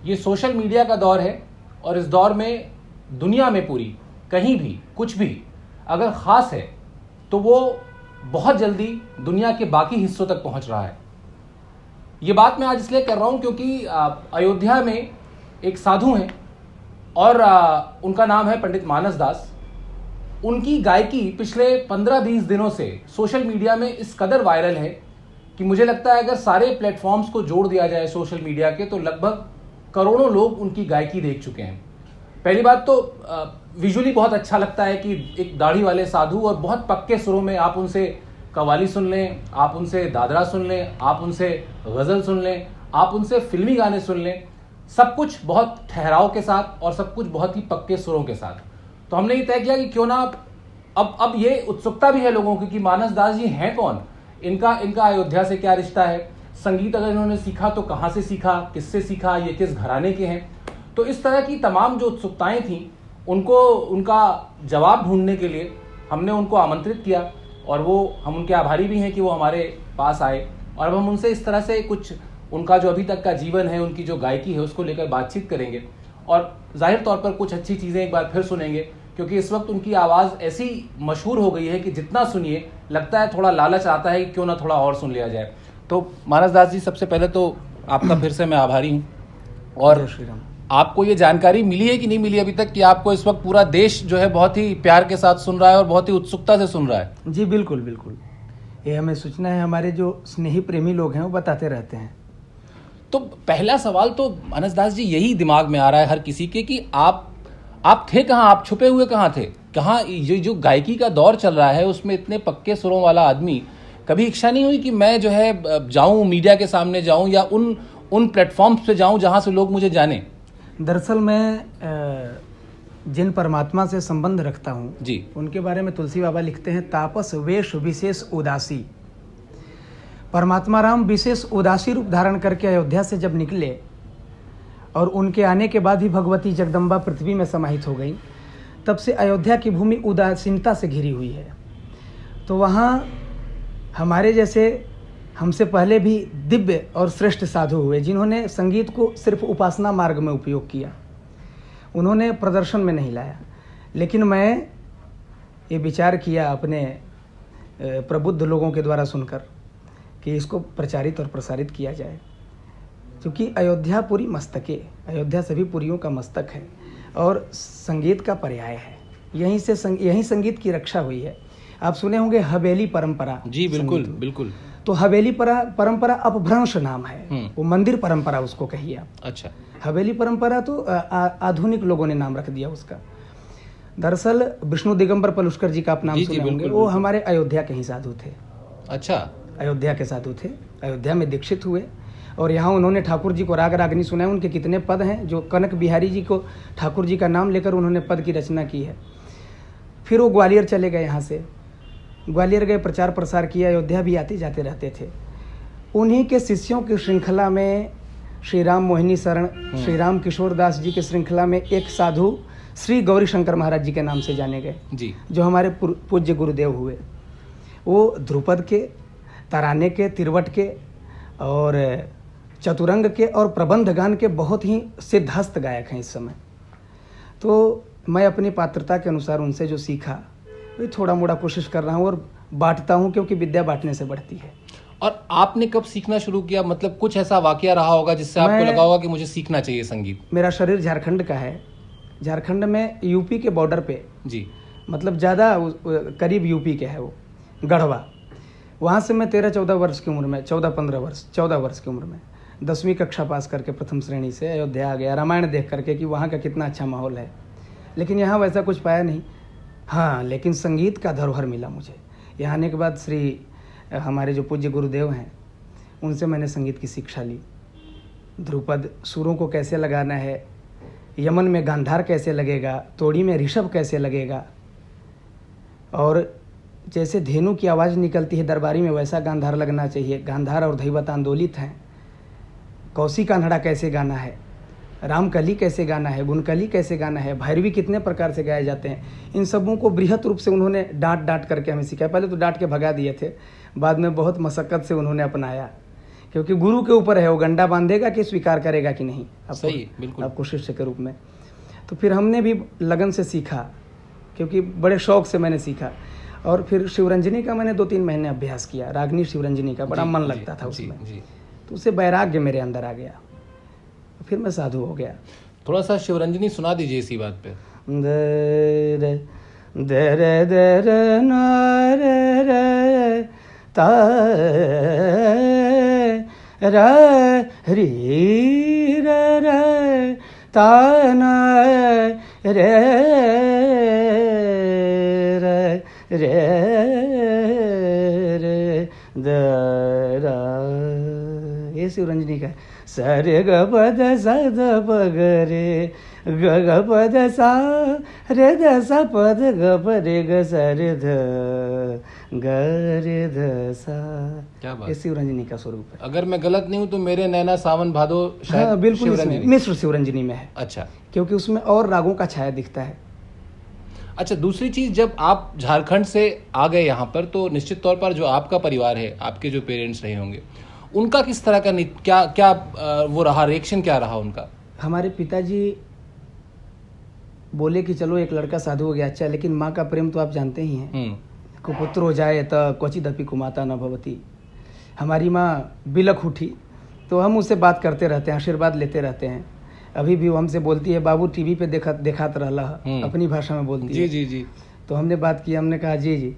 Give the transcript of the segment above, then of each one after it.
ये social media का दौर है और इस दौर में दुनिया में पूरी कहीं भी कुछ भी अगर ख़ास है तो वो बहुत जल्दी दुनिया के बाकी हिस्सों तक पहुंच रहा है। ये बात मैं आज इसलिए कर रहा हूं क्योंकि अयोध्या में एक साधु हैं और उनका नाम है पंडित मानस दास। उनकी गायकी पिछले 15-20 दिनों से सोशल मीडिया में इस कदर वायरल है कि मुझे लगता है अगर सारे प्लेटफॉर्म्स को जोड़ दिया जाए सोशल मीडिया के तो लगभग करोड़ों लोग उनकी गायकी देख चुके हैं। पहली बात तो विजुअली बहुत अच्छा लगता है कि एक दाढ़ी वाले साधु और बहुत पक्के सुरों में आप उनसे कव्वाली सुन लें, आप उनसे दादरा सुन लें, आप उनसे गज़ल सुन लें, आप उनसे फिल्मी गाने सुन लें, सब कुछ बहुत ठहराव के साथ और सब कुछ बहुत ही पक्के सुरों के साथ। तो हमने ये तय किया कि क्यों ना अब ये उत्सुकता भी है लोगों की कि मानस दास जी हैं कौन, इनका अयोध्या से क्या रिश्ता है, संगीत अगर इन्होंने सीखा तो कहाँ से सीखा, किससे सीखा, ये किस घराने के हैं। तो इस तरह की तमाम जो उत्सुकताएं थीं उनको उनका जवाब ढूंढने के लिए हमने उनको आमंत्रित किया और हम उनके आभारी भी हैं कि वो हमारे पास आए और अब हम उनसे इस तरह से कुछ उनका जो अभी तक का जीवन है, उनकी जो गायकी है उसको लेकर बातचीत करेंगे और जाहिर तौर पर कुछ अच्छी चीज़ें एक बार फिर सुनेंगे क्योंकि इस वक्त उनकी आवाज़ ऐसी मशहूर हो गई है कि जितना सुनिए लगता है थोड़ा लालच आता है कि क्यों ना थोड़ा और सुन लिया जाए। तो मानस दास जी, सबसे पहले तो आपका फिर से मैं आभारी हूँ और आपको ये जानकारी मिली है कि नहीं मिली अभी तक कि आपको इस वक्त पूरा देश जो है बहुत ही प्यार के साथ सुन रहा है और बहुत ही उत्सुकता से सुन रहा है? जी बिल्कुल बिल्कुल, ये हमें सूचना है, हमारे जो स्नेही प्रेमी लोग हैं वो बताते रहते हैं। तो पहला सवाल तो मानस दास जी यही दिमाग में आ रहा है हर किसी के कि आप थे कहाँ, आप छुपे हुए कहाँ थे, कहाँ ये जो गायकी का दौर चल रहा है उसमें इतने पक्के सुरों वाला आदमी, कभी इच्छा नहीं हुई कि मैं जो है जाऊं मीडिया के सामने जाऊं या उन प्लेटफॉर्म्स पे जाऊं जहां से लोग मुझे जाने? दरअसल मैं जिन परमात्मा से संबंध रखता हूँ जी, उनके बारे में तुलसी बाबा लिखते हैं, तापस वेश विशेष उदासी। परमात्मा राम विशेष उदासी रूप धारण करके अयोध्या से जब निकले और उनके आने के बाद ही भगवती जगदम्बा पृथ्वी में समाहित हो गई, तब से अयोध्या की भूमि उदासीनता से घिरी हुई है। तो वहाँ हमारे जैसे हमसे पहले भी दिव्य और श्रेष्ठ साधु हुए जिन्होंने संगीत को सिर्फ उपासना मार्ग में उपयोग किया, उन्होंने प्रदर्शन में नहीं लाया। लेकिन मैं ये विचार किया अपने प्रबुद्ध लोगों के द्वारा सुनकर कि इसको प्रचारित और प्रसारित किया जाए, क्योंकि अयोध्या पुरी मस्तके, अयोध्या सभी पुरियों का मस्तक है और संगीत का पर्याय है। यहीं संगीत की रक्षा हुई है। आप सुने होंगे हवेली परंपरा। जी बिल्कुल बिल्कुल। तो हवेली परंपरा अपभ्रंश नाम है, वो मंदिर परंपरा उसको कहिए आप। अच्छा, हवेली परंपरा तो आधुनिक लोगों ने नाम रख दिया उसका। दरअसल विष्णु दिगंबर पलुष्कर जी का आप नाम सुने होंगे, वो हमारे अयोध्या के ही साधु थे। अच्छा, अयोध्या के साधु थे, अयोध्या में दीक्षित हुए और यहाँ उन्होंने ठाकुर जी को राग रागनी सुनाए। उनके कितने पद हैं जो कनक बिहारी जी को ठाकुर जी का नाम लेकर उन्होंने पद की रचना की है। फिर वो ग्वालियर चले गए, यहाँ से ग्वालियर गए, प्रचार प्रसार किया, अयोध्या भी आते जाते रहते थे। उन्हीं के शिष्यों की श्रृंखला में श्री राम मोहिनी शरण, श्री राम किशोर दास जी की श्रृंखला में एक साधु श्री गौरी शंकर महाराज जी के नाम से जाने गए जी, जो हमारे पूज्य गुरुदेव हुए। वो ध्रुपद के, तराने के, तिरवट के और चतुरंग के और प्रबंध गान के बहुत ही सिद्धहस्त गायक हैं इस समय। तो मैं अपनी पात्रता के अनुसार उनसे जो सीखा वही थोड़ा मोड़ा कोशिश कर रहा हूँ और बांटता हूँ, क्योंकि विद्या बांटने से बढ़ती है। और आपने कब सीखना शुरू किया? मतलब कुछ ऐसा वाकया रहा होगा जिससे आपको लगा होगा कि मुझे सीखना चाहिए संगीत? मेरा शरीर झारखंड का है, झारखंड में यूपी के बॉर्डर पे जी, मतलब ज़्यादा करीब यूपी के है वो गढ़वा। वहाँ से मैं 13-14 वर्ष की उम्र में, 14 वर्ष की उम्र में 10वीं कक्षा पास करके प्रथम श्रेणी से अयोध्या आ गया, रामायण देख करके कि वहाँ का कितना अच्छा माहौल है। लेकिन यहाँ वैसा कुछ पाया नहीं। हाँ, लेकिन संगीत का धरोहर मिला मुझे। यहाँ आने के बाद श्री हमारे जो पूज्य गुरुदेव हैं उनसे मैंने संगीत की शिक्षा ली। ध्रुपद सुरों को कैसे लगाना है, यमन में गांधार कैसे लगेगा, तोड़ी में ऋषभ कैसे लगेगा, और जैसे धेनु की आवाज़ निकलती है दरबारी में वैसा गांधार लगना चाहिए। गांधार और धैवत आंदोलित हैं। कौशी कान्हड़ा कैसे गाना है, रामकली कैसे गाना है, गुणकली कैसे गाना है, भैरवी कितने प्रकार से गाए जाते हैं, इन सबों को बृहत रूप से उन्होंने डांट करके हमें सिखाया। पहले तो डांट के भगा दिए थे, बाद में बहुत मशक्क़त से उन्होंने अपनाया क्योंकि गुरु के ऊपर है, वो गंडा बांधेगा कि स्वीकार करेगा कि नहीं सही, बिल्कुल। आपको शिष्य के रूप में। तो फिर हमने भी लगन से सीखा, क्योंकि बड़े शौक से मैंने सीखा। और फिर शिवरंजनी का मैंने 2-3 महीने अभ्यास किया, रागनी शिवरंजनी का बड़ा मन लगता था उसमें, तो उससे वैराग्य मेरे अंदर आ गया, फिर मैं साधु हो गया। थोड़ा सा शिवरंजनी सुना दीजिए इसी बात पे। दर दर दर नार ता री र ता ना रे रे रे दरा, ये शिवरंजनी का। सरे ग पद सा द प ग रे ग ग पद सा रे द सा पद ग प रे ग सा रे ध ग रे ध सा। क्या बात, ये शिवरंजनी का स्वरूप है। अगर मैं गलत नहीं हूँ तो मेरे नैना सावन भादो शायद हाँ बिल्कुल, शिवरंजनी। मिश्र शिवरंजनी में है। अच्छा, क्योंकि उसमें और रागों का छाया दिखता है। अच्छा, दूसरी चीज, जब आप झारखंड से आ गए यहाँ पर तो निश्चित तौर पर जो आपका परिवार है, आपके जो पेरेंट्स रहे होंगे, उनका किस तरह का क्या क्या वो रहा, रिएक्शन क्या रहा उनका? हमारे पिताजी बोले कि चलो एक लड़का साधु हो गया, अच्छा, लेकिन माँ का प्रेम तो आप जानते ही हैं। कुपुत्र हो जाए तो क्वचिदपि कुमाता न भवती। हमारी माँ बिलख उठी, तो हम उससे बात करते रहते हैं, आशीर्वाद लेते रहते हैं। अभी भी वो हमसे बोलती है, बाबू टीवी पे देखात रहला, अपनी भाषा में बोलती है। जी जी। तो हमने बात की, हमने कहा जी जी,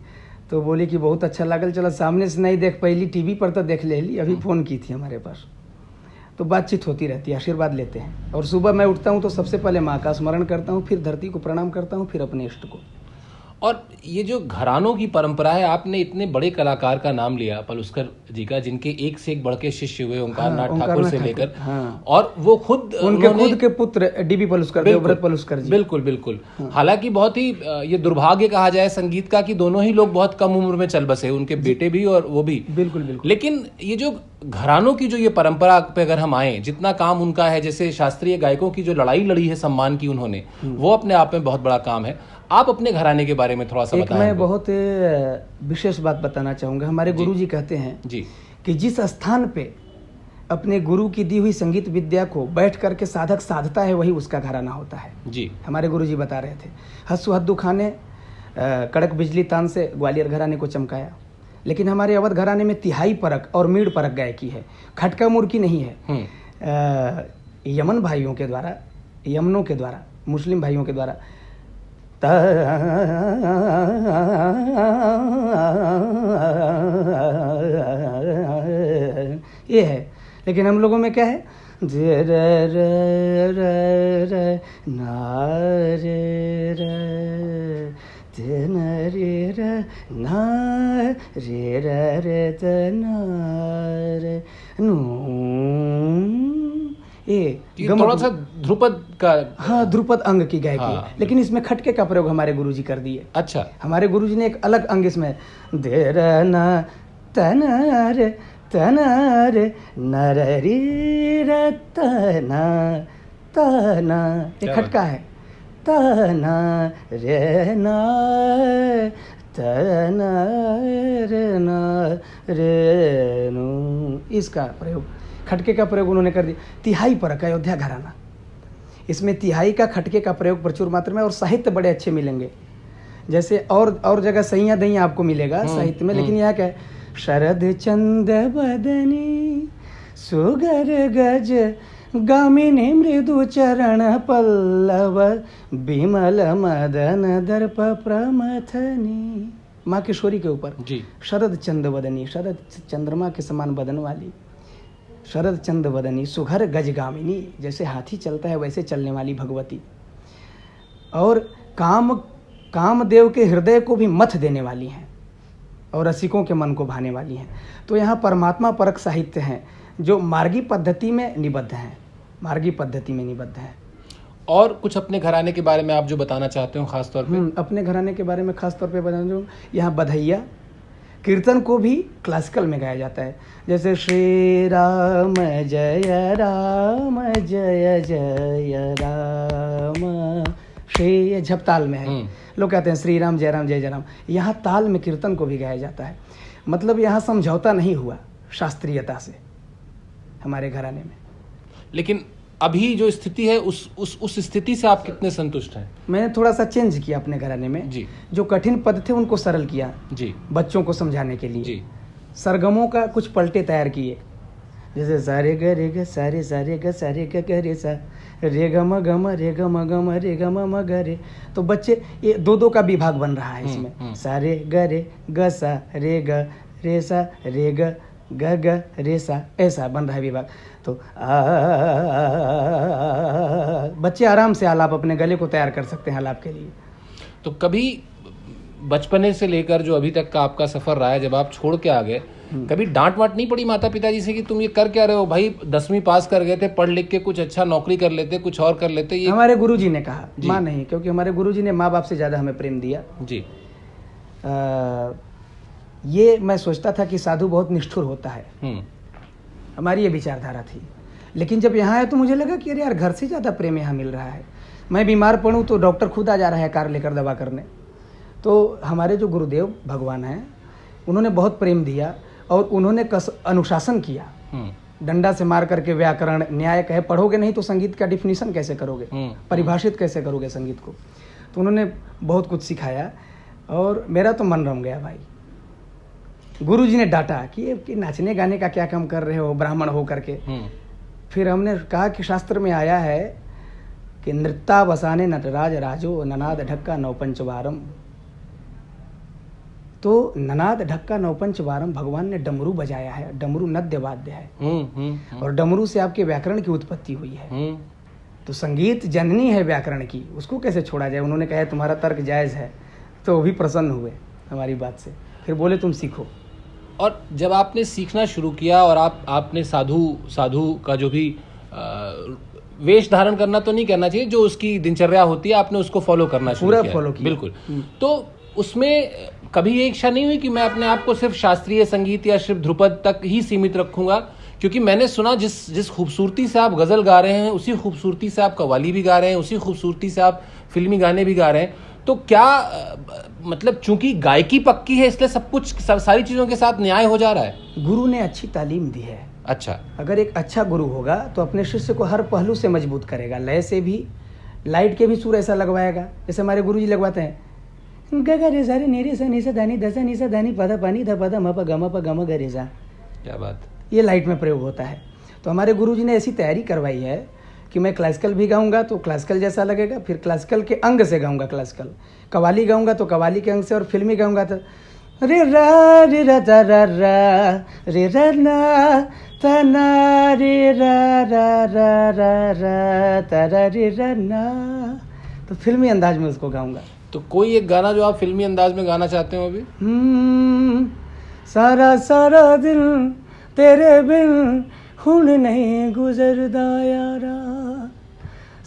तो बोली कि बहुत अच्छा लागल, चलो सामने से नहीं देख पहली टीवी पर तो देख ले ली, अभी फ़ोन की थी हमारे पास। तो बातचीत होती रहती है, आशीर्वाद लेते हैं। और सुबह मैं उठता हूँ तो सबसे पहले माँ का स्मरण करता हूँ, फिर धरती को प्रणाम करता हूँ, फिर अपने इष्ट को। और ये जो घरानों की परंपरा है, आपने इतने बड़े कलाकार का नाम लिया पलुस्कर जी का, जिनके एक से एक बढ़ के शिष्य हुए, ओंकार नाथ ठाकुर से लेकर, और वो खुद उनके खुद के पुत्र डीबी पलुस्कर, देवव्रत पलुस्कर जी। बिल्कुल बिल्कुल। हालांकि बहुत ही ये दुर्भाग्य कहा जाए संगीत का कि दोनों ही लोग बहुत कम उम्र में चल बसे, उनके बेटे भी और वो भी। बिल्कुल बिल्कुल। लेकिन ये जो घरानों की जो ये परंपरा पे अगर हम आए, जितना काम उनका है, जैसे शास्त्रीय गायकों की जो लड़ाई लड़ी है सम्मान की उन्होंने, वो अपने आप में बहुत बड़ा काम है। आप अपने घराने के बारे में थोड़ा सा बताएं। मैं बहुत विशेष बात बताना चाहूँगा। हमारे गुरु जी कहते हैं जी कि जिस स्थान पे अपने गुरु की दी हुई संगीत विद्या को बैठ करके साधक साधता है, वही उसका घराना होता है। जी, हमारे गुरु जी बता रहे थे। हस्सु हद्दू खां ने कड़क बिजली तान से ग्वालियर घराने को चमकाया, लेकिन हमारे अवध घराने में तिहाई परक और मीड़ परक गायकी है, खटका मुर्की नहीं है। यमन भाइयों के द्वारा, यमनों के द्वारा, मुस्लिम भाइयों के द्वारा ये है। लेकिन हम लोगों में क्या है, जे रे रे रे रे ना रे रे ते न रे रे ना रे रे रे ते ना रे नू। ये थोड़ा सा ध्रुपद का, हाँ, ध्रुपद अंग की गायकी है। लेकिन इसमें खटके का प्रयोग हमारे गुरुजी कर दिए। अच्छा, हमारे गुरुजी ने एक अलग अंग इसमें, दे र न तन रे तन रे नर री र तना तना, ये खटका है। तना रे न तना रे न रे नु, इसका प्रयोग, खटके का प्रयोग उन्होंने कर दिया। तिहाई परक, अयोध्या घराना, इसमें तिहाई का खटके का प्रयोग प्रचुर मात्रा में, और साहित्य बड़े अच्छे मिलेंगे। जैसे और जगह सैया दैया आपको मिलेगा साहित्य में, लेकिन यहाँ क्या है, शरद चंद बदनी सुगर गज गामिनी मृदु चरण पल्लव बिमल मदन दर्प प्रमथनी। माँ किशोरी के ऊपर जी, शरद चंद बदनी, शरद चंद्रमा के समान बदन वाली, शरद चंद बदनी सुघर गजगामिनी, जैसे हाथी चलता है वैसे चलने वाली भगवती, और कामदेव के हृदय को भी मथ देने वाली हैं, और रसिकों के मन को भाने वाली हैं। तो यहाँ परमात्मा परक साहित्य हैं, जो मार्गी पद्धति में निबद्ध हैं, मार्गी पद्धति में निबद्ध हैं। और कुछ अपने घराने के बारे में आप जो बताना चाहते हो खास तौर पे? अपने घराने के बारे में खास तौर पे बताना चाहूँ, यहाँ बधैया कीर्तन को भी क्लासिकल में गाया जाता है, जैसे श्री राम जय जय राम, श्री झप ताल में है। लोग कहते हैं श्री राम जय जय राम। यहाँ ताल में कीर्तन को भी गाया जाता है। मतलब यहाँ समझौता नहीं हुआ शास्त्रीयता से, हमारे घराने में। लेकिन अभी जो स्थिति है उस स्थिति से आप कितने संतुष्ट हैं? मैंने थोड़ा सा चेंज किया अपने घराने में जी। जो कठिन पद थे उनको सरल किया जी। बच्चों को समझाने के लिए। जी। सरगमों का कुछ पलटे तैयार किए, जैसे सारे ग रे ग सारे सारे ग सारे ग रे सा रे ग म रे ग म रे ग म ग रे। तो बच्चे ये दो दो का विभाग बन रहा है इसमें। सारे ग सा रे सा रे ग रे सा, ऐसा बन रहा है विभाग। तो बच्चे आराम से आलाप अपने गले को तैयार कर सकते हैं आलाप के लिए। तो कभी बचपने से लेकर जो अभी तक का आपका सफर रहा है, जब आप छोड़ के आ गए, कभी डांट वाट नहीं पड़ी माता पिता जी से कि तुम ये कर क्या रहे हो भाई, 10वीं पास कर गए थे, पढ़ लिख के कुछ अच्छा नौकरी कर लेते, कुछ और कर लेते? ये हमारे गुरुजी ने कहा, माँ नहीं, क्योंकि हमारे गुरुजी ने माँ बाप से ज़्यादा हमें प्रेम दिया जी। ये मैं सोचता था कि साधु बहुत निष्ठुर होता है, हमारी ये विचारधारा थी। लेकिन जब यहाँ आया तो मुझे लगा कि अरे यार घर से ज़्यादा प्रेम यहाँ मिल रहा है। मैं बीमार पड़ूँ तो डॉक्टर खुद आ जा रहा है कार लेकर दवा करने। तो हमारे जो गुरुदेव भगवान हैं उन्होंने बहुत प्रेम दिया और उन्होंने अनुशासन किया। डंडा से मार करके व्याकरण न्याय कहे, पढ़ोगे नहीं तो संगीत का डिफिनीशन कैसे करोगे, परिभाषित कैसे करोगे संगीत को। तो उन्होंने बहुत कुछ सिखाया और मेरा तो मन रम गया भाई। गुरुजी ने डांटा कि नाचने गाने का क्या काम कर रहे हो ब्राह्मण हो करके। फिर हमने कहा कि शास्त्र में आया है कि नृत्यावसाने नटराज राजो ननाद ढक्का नौपंचवारम। तो ननाद ढक्का नौपंचवारम भगवान ने डमरू बजाया है। डमरू नद्य वाद्य है और डमरू से आपके व्याकरण की उत्पत्ति हुई है। तो संगीत जननी है व्याकरण की, उसको कैसे छोड़ा जाए। उन्होंने कहा तुम्हारा तर्क जायज है, तो वो भी प्रसन्न हुए हमारी बात से। फिर बोले तुम सीखो। और जब आपने सीखना शुरू किया और आपने साधु का जो भी वेश धारण करना तो नहीं करना चाहिए, जो उसकी दिनचर्या होती है आपने उसको फॉलो करना शुरू किया। पूरा फॉलो किया बिल्कुल। तो उसमें कभी ये इच्छा नहीं हुई कि मैं अपने आप को सिर्फ शास्त्रीय संगीत या सिर्फ ध्रुपद तक ही सीमित रखूंगा? क्योंकि मैंने सुना जिस खूबसूरती से आप गजल गा रहे हैं उसी खूबसूरती से आप कव्वाली भी गा रहे हैं, उसी खूबसूरती से आप फिल्मी गाने भी गा रहे हैं। तो क्या मतलब चूंकि गायकी पक्की है इसलिए सब कुछ सारी चीजों के साथ न्याय हो जा रहा है? गुरु ने अच्छी तालीम दी है। अच्छा। अगर एक अच्छा गुरु होगा तो अपने शिष्य को हर पहलू से मजबूत करेगा। लय से भी, लाइट के भी सुर ऐसा लगवाएगा जैसे हमारे गुरुजी लगवाते हैं ग रे सा रे नी रे सा नी सा दानी दसा नी सा दानी पदा पानी ध पदा म प गम ग रे सा। क्या बात। ये लाइट में प्रयोग होता है। तो हमारे गुरुजी ने ऐसी तैयारी करवाई है कि मैं क्लासिकल भी गाऊंगा तो क्लासिकल जैसा लगेगा, फिर क्लासिकल के अंग से गाऊंगा क्लासिकल, कवाली गाऊंगा तो कवाली के अंग से, और फिल्मी गाऊंगा तो रे रा रे रा ता रा रा रे रा ना ता ना रे रा रा रा रा रा ता रा रे रा ना। तो फिल्मी अंदाज में उसको गाऊंगा। तो कोई एक गाना जो आप फिल्मी अंदाज में गाना चाहते हो अभी? सारा सारा दिन तेरे बिन हुन नहीं गुजरदा यारा,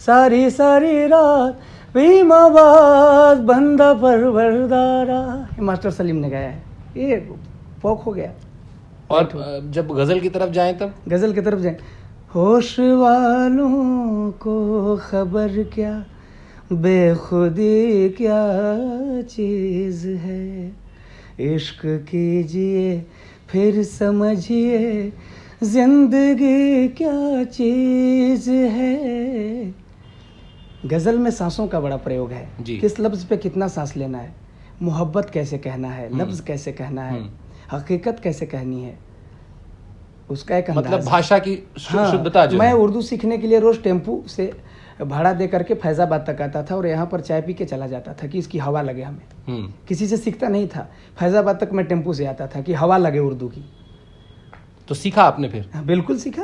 सारी सारी रात बीमाबाद बंदा परवरदारा। मास्टर सलीम ने गाया है, ये फोक हो गया। और जब गजल की तरफ जाएं तब? गजल की तरफ जाएं, होश वालों को खबर क्या बेखुदी क्या चीज़ है, इश्क कीजिए फिर समझिए जिंदगी क्या चीज़ है। गज़ल में सांसों का बड़ा प्रयोग है। किस लफ्ज़ पे कितना सांस लेना है, मोहब्बत कैसे कहना है, लफ्ज़ कैसे कहना है, हकीकत कैसे कहनी है, उसका एक अंदाज़, मतलब भाषा की शुद्धता। जो मैं उर्दू सीखने के लिए रोज़ टेम्पू से भाड़ा दे करके फैज़ाबाद तक आता था और यहाँ पर चाय पी के चला जाता था कि इसकी हवा लगे हमें। किसी से सीखता नहीं था, फैज़ाबाद तक मैं टेम्पू से आता था कि हवा लगे उर्दू की। तो सीखा आपने फिर? बिल्कुल सीखा।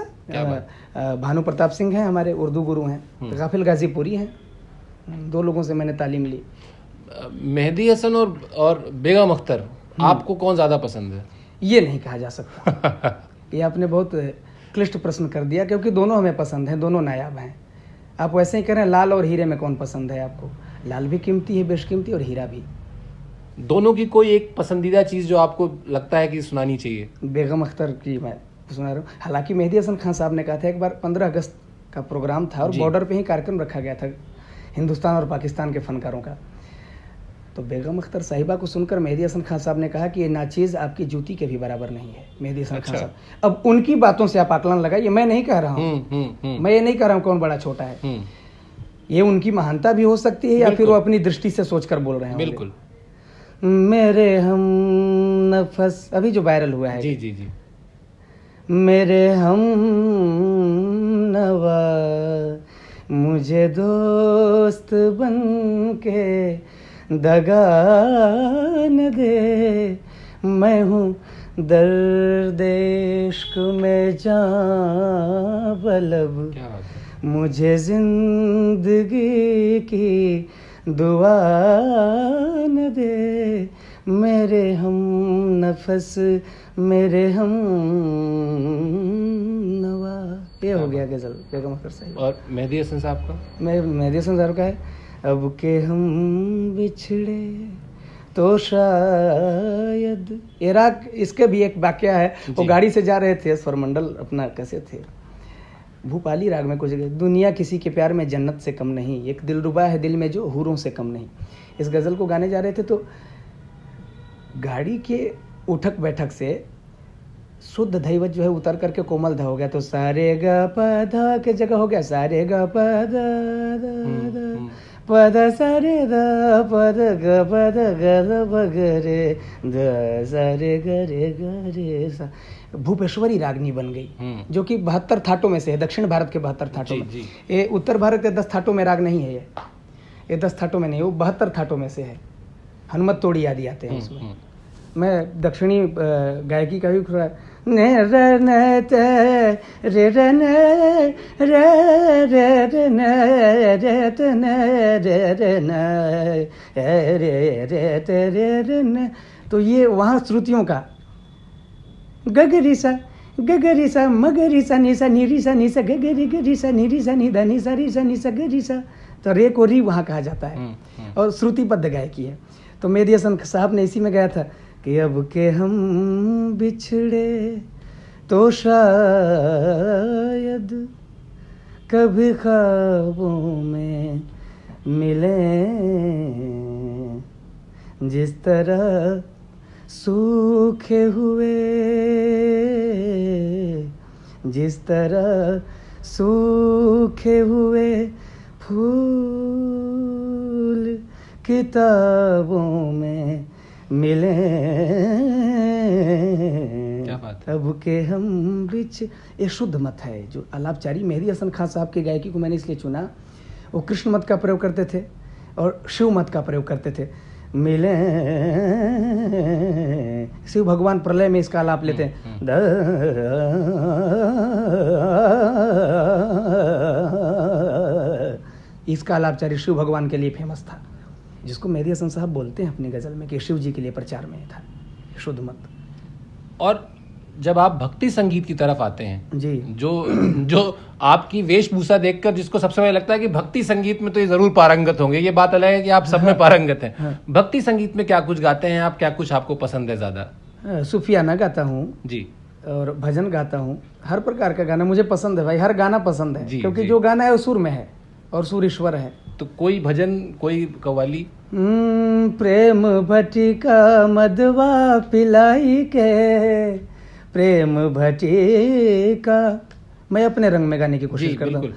भानु प्रताप सिंह हैं हमारे उर्दू गुरु हैं, गाफिल गाजीपुरी हैं, 2 लोगों से मैंने तालीम ली। मेहदी हसन और बेगम अख्तर, आपको कौन ज़्यादा पसंद है? ये नहीं कहा जा सकता। ये आपने बहुत क्लिष्ट प्रश्न कर दिया, क्योंकि दोनों हमें पसंद हैं, दोनों नायाब हैं। आप वैसे ही करें, लाल और हीरे में कौन पसंद है आपको? लाल भी कीमती है, बेशकीमती, और हीरा भी। दोनों की कोई एक पसंदीदा चीज़ जो आपको लगता है कि सुनानी चाहिए? बेगम अख्तर की मैं सुना रहा हूँ। हालांकि मेहदी हसन खान साहब ने कहा था, एक बार 15 अगस्त का प्रोग्राम था और बॉर्डर पे ही कार्यक्रम रखा गया था हिंदुस्तान और पाकिस्तान के फनकारों का, तो बेगम अख्तर साहिबा को सुनकर मेहदी हसन खान साहब ने कहा कि ये नाचीज़ आपकी जूती के भी बराबर नहीं है। मेहदी हसन खान साहब, अब उनकी बातों से आप आकलन लगाइए, मैं नहीं कह रहा हूँ, मैं ये नहीं कह रहा हूँ कौन बड़ा छोटा है, ये उनकी महानता भी हो सकती है या फिर वो अपनी दृष्टि से सोचकर बोल रहे हैं। बिल्कुल। मेरे हम नफस, अभी जो वायरल हुआ है, जी जी जी, मेरे हम नवा मुझे दोस्त बन के दगा न दे, मैं हूँ दर्द इश्क में जान बलब, मुझे जिंदगी की दुआ न दे, मेरे हम नफस मेरे हम नवा। ये हो गया गजल बेगम अख्तर साहिब। और मेहदी हसन साहब का? मेहदी हसन साहब का है, अब के हम बिछड़े तो शायद, ये राग, इसके भी एक वाक्य है, वो गाड़ी से जा रहे थे, स्वरमंडल अपना कैसे थे, भूपाली राग में कुछ, दुनिया किसी के प्यार में जन्नत से कम नहीं, एक दिलरुबा है दिल में जो हूरों से कम नहीं। इस गज़ल को गाने जा रहे थे तो गाड़ी के उठक बैठक से शुद्ध दैवत जो है उतर करके कोमल धा हो गया, तो सारे ग पधा के जगह हो गया सारे ग पधा पद सारे द पद ग पद ग बगरे द सारे गरे गरे सा, भूपेश्वरी रागनी बन गई, जो कि 72 थाटों में से है, दक्षिण भारत के 72 थाटों में। ये उत्तर भारत के 10 थाटों में राग नहीं है, ये 10 थाटों में नहीं, वो 72 थाटों में से है। हनुमत तोड़ी आदि आते हैं उसमें। मैं दक्षिणी गायकी का भी ने रे ने ते रे रे ने रे रे रे ने रे ते ने रे रे ने रे रे ते रे रे ने, तो ये वहाँ श्रुतियों का गगरिसा मगरिसा निसा निरिसा निसा गगरि गरिसा निरिसा निधा निसा रिसा निसा गरिसा, तो रे को री वहाँ कहा जाता है और श्रुतिबद्ध गायकी है। तो मेहदी हसन साहब ने इसी में गाया था कि अब के हम बिछड़े तो शायद कभी ख्वाबों में मिले, जिस तरह सूखे हुए, जिस तरह सूखे हुए फूल किताबों में मिले, क्या बात है। अब के हम बिच, ये शुद्ध मत है। जो आलापचारी मेहदी हसन खान साहब की गायकी को मैंने इसलिए चुना, वो कृष्ण मत का प्रयोग करते थे और शिव मत का प्रयोग करते थे। मिले, शिव भगवान प्रलय में इसका आलाप लेते हैं, इसका आलापचारी शिव भगवान के लिए फेमस था, जिसको मेहदी हसन साहब बोलते हैं अपनी गज़ल में कि शिव जी के लिए प्रचार में था शुद्ध मत। और जब आप भक्ति संगीत की तरफ आते हैं जी, जो आपकी वेशभूषा देखकर जिसको सबसे पहले लगता है कि भक्ति संगीत में तो ये जरूर पारंगत होंगे, ये बात अलग है कि आप सब में पारंगत हैं। हाँ। भक्ति संगीत में क्या कुछ गाते हैं आप, क्या कुछ आपको पसंद है ज्यादा? सूफियाना गाता हूँ जी, और भजन गाता हूँ, हर प्रकार का गाना मुझे पसंद है भाई, हर गाना पसंद है, क्योंकि जी। जो गाना है वो सुर में है और सुर ईश्वर है। तो कोई भजन, कोई कव्वाली? प्रेम भटिका मदवा पिलाई के, प्रेम भटिका, मैं अपने रंग में गाने की कोशिश करता हूँ।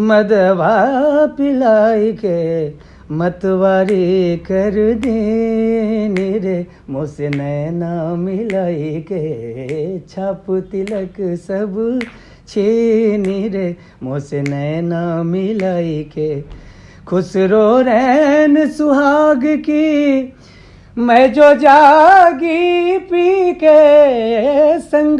मदवा पिलाई के मतवारी कर देनी रे, मुझसे नैना मिलाई के, छाप तिलक सब छीनी रे, मुझसे नैना मिलाई के, खुसरो रैन सुहाग की मैं जो जागी पी के, संग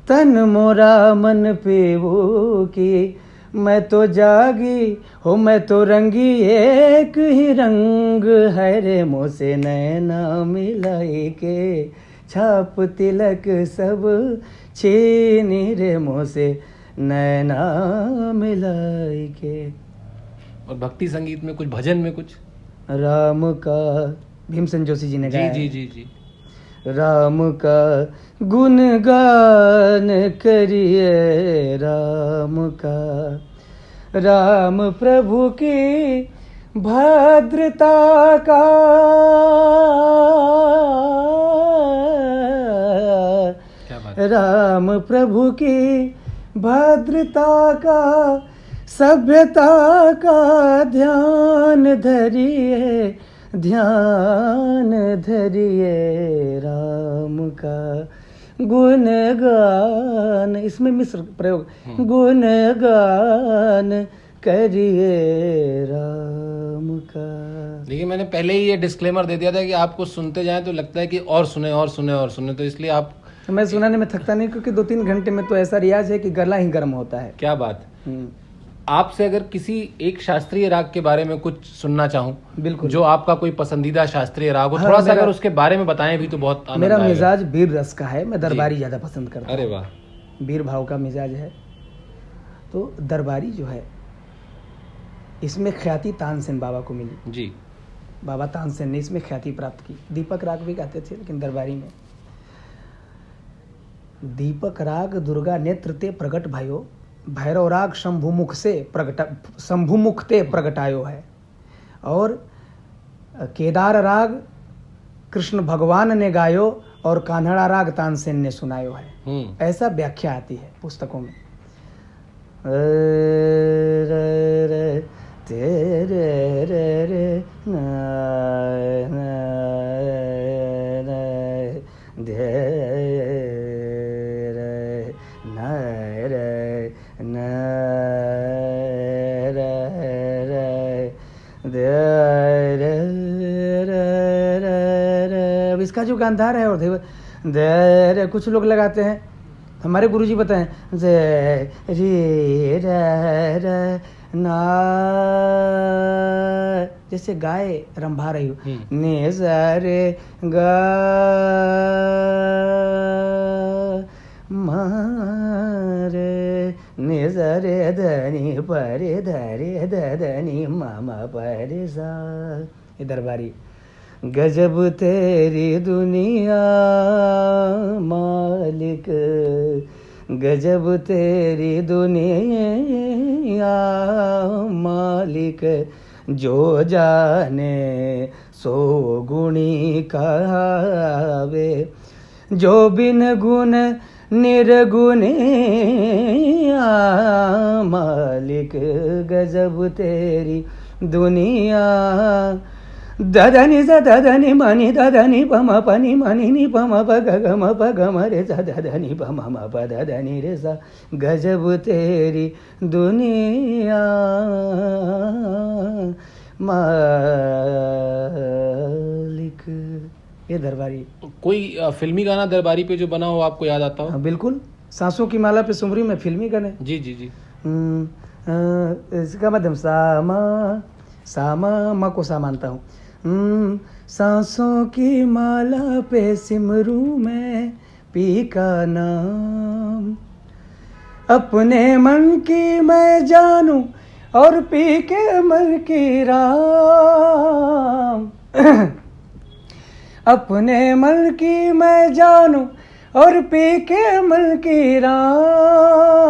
तन मोरा मन पीवू की, मैं तो जागी हो मैं तो रंगी एक ही रंग है रे, मुझसे नैना मिलाई के, छाप तिलक सब छीनी रे, मुझसे नैना मिलाई के। और भक्ति संगीत में कुछ, भजन में कुछ? राम का, भीमसेन जोशी जी ने गाया। जी जी जी। राम का गुणगान करिए राम का, राम प्रभु की भद्रता का क्या बात। राम प्रभु की भद्रता का, सभ्यता का ध्यान धरिए, ध्यान धरिए, राम का गुणगान, इसमें मिश्र प्रयोग, गुणगान करिए राम का। देखिए, मैंने पहले ही ये डिस्क्लेमर दे दिया था कि आपको सुनते जाएं तो लगता है कि और सुने और सुने और सुने, तो इसलिए आप। मैं सुनाने में थकता नहीं, क्योंकि 2-3 घंटे में तो ऐसा रियाज है कि गला ही गर्म होता है। क्या बात। आपसे अगर किसी एक शास्त्रीय राग के बारे में कुछ सुनना चाहूं, बिल्कुल, जो आपका कोई पसंदीदा शास्त्रीय राग हो, हाँ, थोड़ा सा अगर उसके बारे में बताएं भी तो बहुत आनंद मेरा आएगा। मिजाज वीर रस का है, मैं दरबारी ज्यादा पसंद करता हूँ। अरे वाह। वीर भाव का मिजाज है, तो दरबारी जो है इसमें ख्याति तानसेन बाबा को मिली जी। बाबा तानसेन ने इसमें ख्याति प्राप्त की। दीपक राग भी गाते थे, लेकिन दरबारी में दीपक राग दुर्गा नेत्र ते प्रगट भयो, भैरव राग शंभुमुख से प्रगट, शंभुमुख ते प्रगटायो है, और केदार राग कृष्ण भगवान ने गायो और कान्हड़ा राग तानसेन ने सुनायो है। ऐसा व्याख्या आती है पुस्तकों में। तेरे रे ना दे रे ना रे ना रे दे रे। अब इसका जो गांधार है और दे रे कुछ लोग लगाते हैं, हमारे गुरुजी बताएं जे रे रे ना, जैसे गाय रंभा रही हो, ने रे गा मारे ने रे धनी परे धरे धनी मामा परे सा। ये दरबारी। गजब तेरी दुनिया मालिक, गजब तेरी दुनिया मालिक, जो जाने सो गुणी कहावे, जो बिन गुण निर्गुणी मालिक, गजब तेरी दुनिया। ददनी स ददनी मनी ददनी पम पनी मनी नि पम प ग म प ग म रे स ददनी पम म प ददनी रे सा। गजब तेरी दुनिया मालिक। ये दरबारी। कोई फिल्मी गाना दरबारी पे जो बना हो आपको याद आता हो? हाँ, बिल्कुल। सांसों की माला पे सुमरी में फिल्मी गाने। जी जी जी। इसका मध्यम सामा सामा माँ को सा मानता हूँ। सांसों की माला पे सिमरू में पी का नाम, अपने मन की मैं जानूं और पी के मन की राम। अपने मन की मैं जानूं और पी के मन की राम,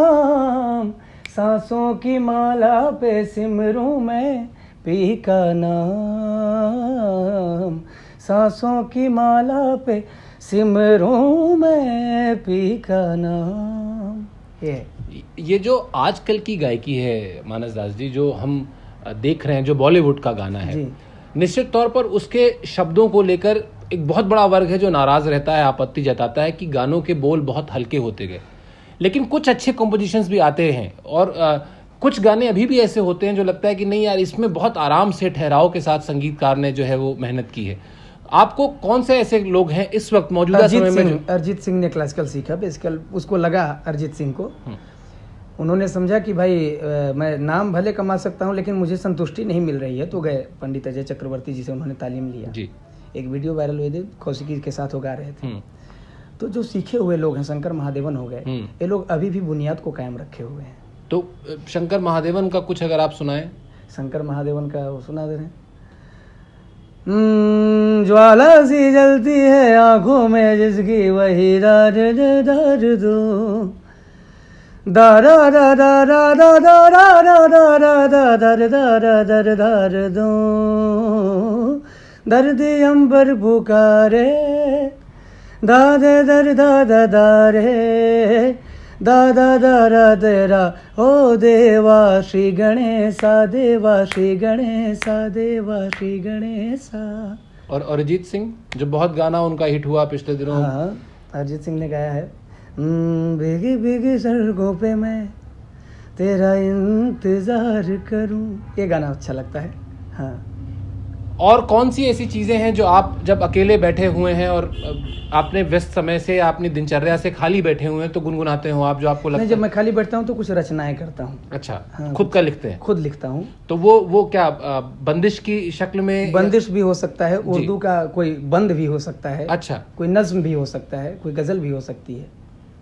सांसों की माला पे सिमरूं मैं पी का नाम, सांसों की माला पे सिमरूं मैं पी का नाम। ये जो आजकल की गायकी है मानस दास जी, जो हम देख रहे हैं, जो बॉलीवुड का गाना है, निश्चित तौर पर उसके शब्दों को लेकर एक बहुत बड़ा वर्ग है जो नाराज रहता है, आपत्ति जताता है कि गानों के बोल बहुत हल्के होते गए। लेकिन कुछ अच्छे कॉम्पोजिशंस भी आते हैं और कुछ गाने अभी भी ऐसे होते हैं जो लगता है कि नहीं यार, इसमें बहुत आराम से ठहराव के साथ संगीतकार ने जो है वो मेहनत की है। आपको कौन से ऐसे लोग हैं इस वक्त मौजूदा समय में? अरिजीत सिंह ने क्लासिकल सीखा बेसिकल, उसको लगा अरिजीत सिंह को, उन्होंने समझा कि भाई मैं नाम भले कमा सकता हूं लेकिन मुझे संतुष्टि नहीं मिल रही है, तो गए पंडित अजय चक्रवर्ती जी से उन्होंने तालीम लिया जी। एक वीडियो वायरल हुई थी, कौशिकी के साथ वो गा रहे थे। तो जो सीखे हुए लोग हैं, शंकर महादेवन हो गए, ये लोग अभी भी बुनियाद को कायम रखे हुए हैं। तो शंकर महादेवन का कुछ अगर आप सुनाएं। शंकर महादेवन का वो सुना दे रहे हैं। ज्वाला सी जलती है आंखों में जिसकी वही दार दो, दा रा रा रा रा रा रा रा रा रा रा दा दर दर दर दो दर्द अंबर पुकारे दा दे दर दा दा रे दा दा दा रा तेरा ओ देवा श्री गणेशा देवा श्री गणेशा देवा श्री गणेशा। और अरिजीत सिंह, जो बहुत गाना उनका हिट हुआ पिछले दिनों। हाँ, अरिजीत सिंह ने गाया है भीगी भीगी सड़कों पे मैं तेरा इंतजार करूं, ये गाना अच्छा लगता है। हाँ, और कौन सी ऐसी चीजें हैं जो आप जब अकेले बैठे हुए हैं और आपने व्यस्त समय से अपनी दिनचर्या से खाली बैठे हुए हैं तो गुनगुनाते हो आप, जो आपको लगता नहीं, है? जब मैं खाली बैठता हूँ तो कुछ रचनाएं करता हूँ। अच्छा, हाँ, खुद का लिखते हैं? खुद लिखता हूँ। तो वो क्या बंदिश की शक्ल में? बंदिश भी हो सकता है, उर्दू का कोई बंद भी हो सकता है। अच्छा, कोई नज्म भी हो सकता है, कोई गजल भी हो सकती है।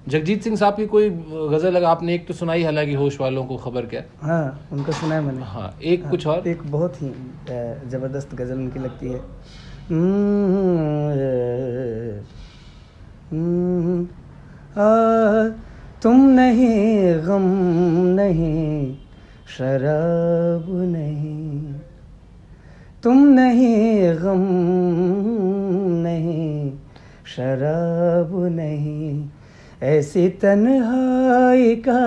जगजीत सिंह साहब की कोई गजल अगर आपने एक तो सुनाई, हालांकि होश वालों को खबर क्या। हाँ, उनका सुना है मैंने। हाँ, एक हाँ, कुछ और? एक बहुत ही जबरदस्त गजल उनकी लगती है। तुम नहीं, गम नहीं, शराब नहीं, तुम नहीं, गम नहीं, शराब नहीं, ऐसी तन्हाई का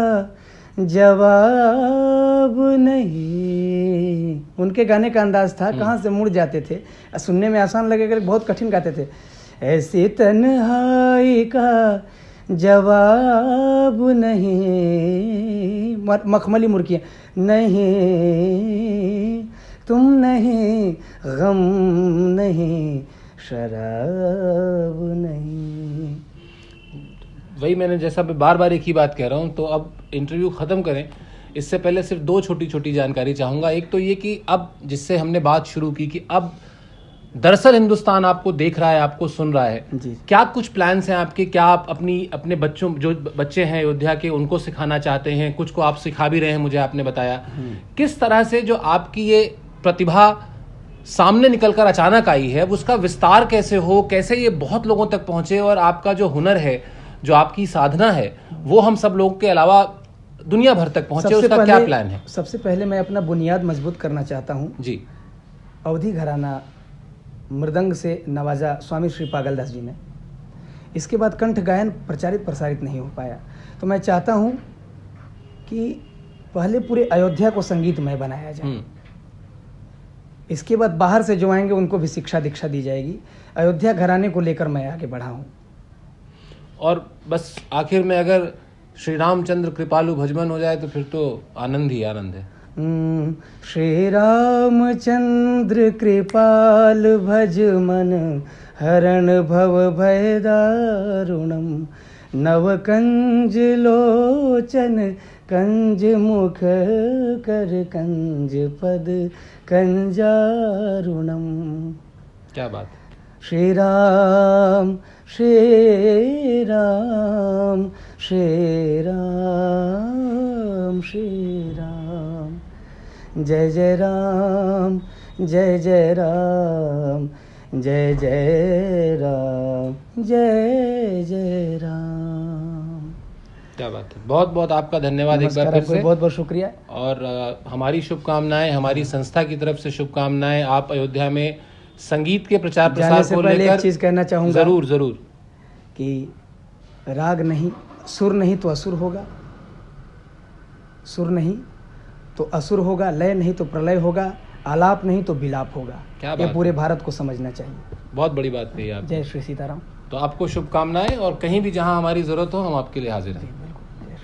जवाब नहीं। उनके गाने का अंदाज था, कहाँ से मुड़ जाते थे, सुनने में आसान लगेगा, बहुत कठिन गाते थे। ऐसी तन्हाई का जवाब नहीं, मखमली मुर्कियाँ नहीं, तुम नहीं, गम नहीं, शराब नहीं। वही मैंने जैसा मैं बार बार एक ही बात कह रहा हूँ, तो अब इंटरव्यू ख़त्म करें इससे पहले सिर्फ दो छोटी छोटी जानकारी चाहूँगा। एक तो ये कि अब जिससे हमने बात शुरू की कि अब दरअसल हिंदुस्तान आपको देख रहा है, आपको सुन रहा है जी। क्या कुछ प्लान्स हैं आपके? क्या आप अपने बच्चों, जो बच्चे हैं अयोध्या के, उनको सिखाना चाहते हैं? कुछ को आप सिखा भी रहे हैं, मुझे आपने बताया। किस तरह से जो आपकी ये प्रतिभा सामने निकलकर अचानक आई है, उसका विस्तार कैसे हो, कैसे ये बहुत लोगों तक पहुंचे, और आपका जो हुनर है, जो आपकी साधना है, वो हम सब लोगों के अलावा दुनिया भर तक पहुंचे, उसका क्या प्लान है? सबसे पहले मैं अपना बुनियाद मजबूत करना चाहता हूँ जी। अवधी घराना मृदंग से नवाजा स्वामी श्री पागलदास जी ने। इसके बाद कंठ गायन प्रचारित प्रसारित नहीं हो पाया, तो मैं चाहता हूँ कि पहले पूरे अयोध्या को संगीतमय बनाया जाए। इसके बाद बाहर से जो आएंगे उनको भी शिक्षा दीक्षा दी जाएगी। अयोध्या घराने को लेकर मैं आगे बढ़ा हूँ। और बस आखिर में अगर श्री रामचंद्र कृपालु भजमन हो जाए तो फिर तो आनंद ही आनंद है। श्री रामचंद्र कृपाल भजमन हरण भव भय दारुणम नव कंज लोचन कंज मुख कर कंज पद कंजारुणम। क्या बात। श्री राम श्री राम श्री राम श्री राम, जय जय राम जय जय राम, जय जय राम जय जय राम। क्या बात है। बहुत बहुत आपका धन्यवाद एक बार फिर से। बहुत बहुत शुक्रिया। और हमारी शुभकामनाएं, हमारी संस्था की तरफ से शुभकामनाएं। आप अयोध्या में संगीत के प्रचार प्रसार को लेकर एक चीज कहना चाहूँगा। जरूर जरूर। कि राग नहीं, सुर नहीं तो असुर होगा, सुर नहीं तो असुर होगा, लय नहीं तो प्रलय होगा, आलाप नहीं तो विलाप होगा। क्या ये पूरे भारत को समझना चाहिए। बहुत बड़ी बात कही आप। जय श्री सीताराम। तो आपको शुभकामनाएं, और कहीं भी जहां हमारी जरूरत हो हम आपके लिए हाजिर हैं।